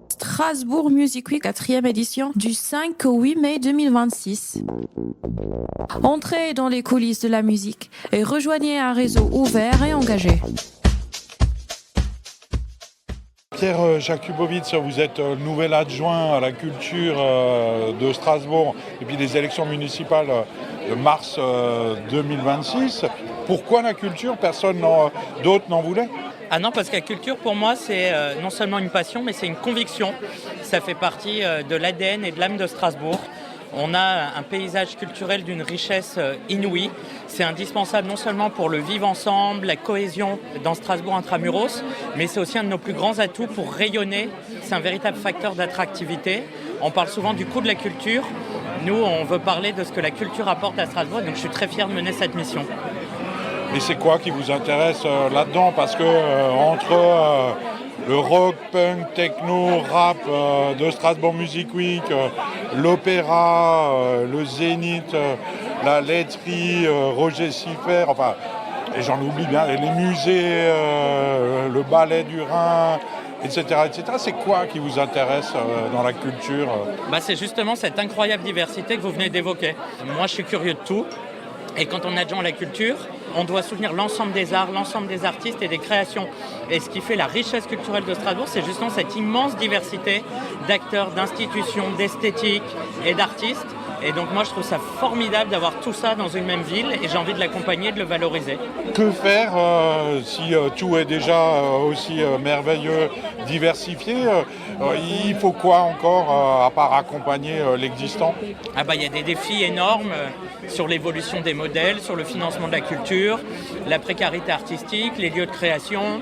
Strasbourg Music Week, 4e édition, du 5 au 8 mai 2026. Entrez dans les coulisses de la musique et rejoignez un réseau ouvert et engagé. Pierre Jakubowicz, vous êtes nouvel adjoint à la culture de Strasbourg et puis des élections municipales de mars 2026. Pourquoi la culture? Personne d'autre n'en voulait? Ah non, parce que la culture, pour moi, c'est non seulement une passion, mais c'est une conviction. Ça fait partie de l'ADN et de l'âme de Strasbourg. On a un paysage culturel d'une richesse inouïe. C'est indispensable non seulement pour le vivre ensemble, la cohésion dans Strasbourg intramuros, mais c'est aussi un de nos plus grands atouts pour rayonner. C'est un véritable facteur d'attractivité. On parle souvent du coût de la culture. Nous, on veut parler de ce que la culture apporte à Strasbourg, donc je suis très fier de mener cette mission. Et c'est quoi qui vous intéresse là-dedans? Parce que entre le rock, punk, techno, rap de Strasbourg Music Week, l'opéra, le Zénith, la laiterie, Roger Siffert, enfin, et j'en oublie bien, et les musées, le ballet du Rhin, etc., etc. C'est quoi qui vous intéresse dans la culture? C'est justement cette incroyable diversité que vous venez d'évoquer. Moi, je suis curieux de tout. Et quand on est adjoint à la culture, on doit soutenir l'ensemble des arts, l'ensemble des artistes et des créations. Et ce qui fait la richesse culturelle de Strasbourg, c'est justement cette immense diversité d'acteurs, d'institutions, d'esthétiques et d'artistes. Et donc moi, je trouve ça formidable d'avoir tout ça dans une même ville et j'ai envie de l'accompagner et de le valoriser. Que faire si tout est déjà aussi merveilleux, diversifié? Il faut quoi encore à part accompagner l'existant? Il y a des défis énormes sur l'évolution des modèles, sur le financement de la culture, la précarité artistique, les lieux de création,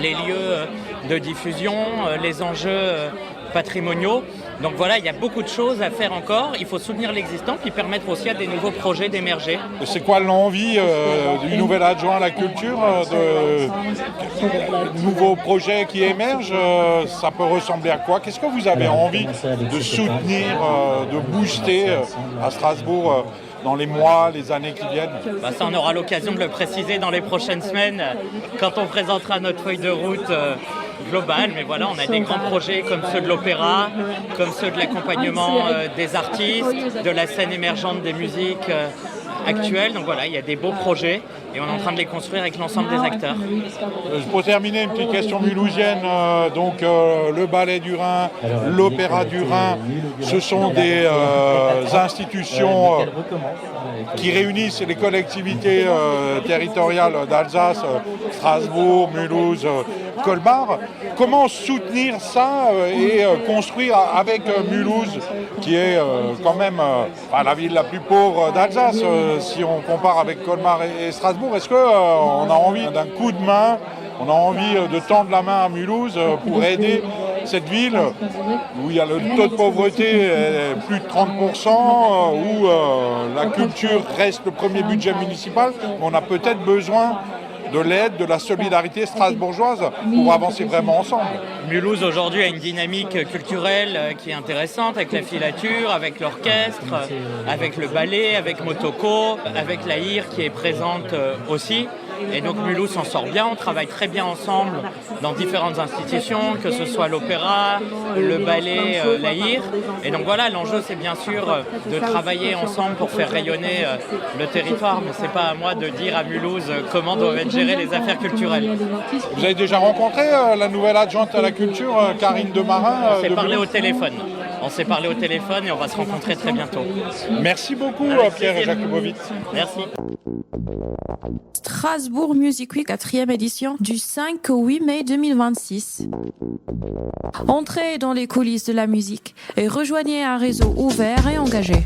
les lieux de diffusion, les enjeux patrimoniaux. Donc voilà, il y a beaucoup de choses à faire encore. Il faut soutenir l'existant puis permettre aussi à des nouveaux projets d'émerger. C'est quoi l'envie du nouvel adjoint à la culture, de nouveaux projets qui émergent? Ça peut ressembler à quoi? Qu'est-ce que vous avez envie de soutenir, de booster à Strasbourg dans les mois, les années qui viennent? Ça, on aura l'occasion de le préciser dans les prochaines semaines quand on présentera notre feuille de route globale. Mais voilà, on a des grands projets comme ceux de l'opéra, comme ceux de l'accompagnement des artistes, de la scène émergente des musiques actuelles. Donc voilà, il y a des beaux projets et on est en train de les construire avec l'ensemble des acteurs. Pour terminer, une petite question mulhousienne. Le ballet du Rhin, l'opéra du Rhin, ce sont des institutions qui réunissent les collectivités territoriales d'Alsace, Strasbourg, Mulhouse, Colmar. Comment soutenir ça et construire avec Mulhouse, qui est quand même la ville la plus pauvre d'Alsace, si on compare avec Colmar et Strasbourg? Est-ce qu'on a envie d'un coup de main, on a envie de tendre la main à Mulhouse pour aider cette ville où il y a le taux de pauvreté est plus de 30%, où la culture reste le premier budget municipal, mais on a peut-être besoin de l'aide, de la solidarité strasbourgeoise pour avancer vraiment ensemble. Mulhouse aujourd'hui a une dynamique culturelle qui est intéressante avec la filature, avec l'orchestre, avec le ballet, avec Motoko, avec la IR qui est présente aussi. Et donc Mulhouse s'en sort bien, on travaille très bien ensemble dans différentes institutions, que ce soit l'opéra, le ballet, la IR. Et donc voilà, l'enjeu c'est bien sûr de travailler ensemble pour faire rayonner le territoire, mais c'est pas à moi de dire à Mulhouse comment doivent être gérées les affaires culturelles. Vous avez déjà rencontré la nouvelle adjointe à la culture, Karine Demarin? On s'est parlé au téléphone. On s'est parlé au téléphone et on va se rencontrer très bientôt. Merci beaucoup Pierre Jakubowicz. Merci. Strasbourg Music Week, 4e édition, du 5 au 8 mai 2026. Entrez dans les coulisses de la musique et rejoignez un réseau ouvert et engagé.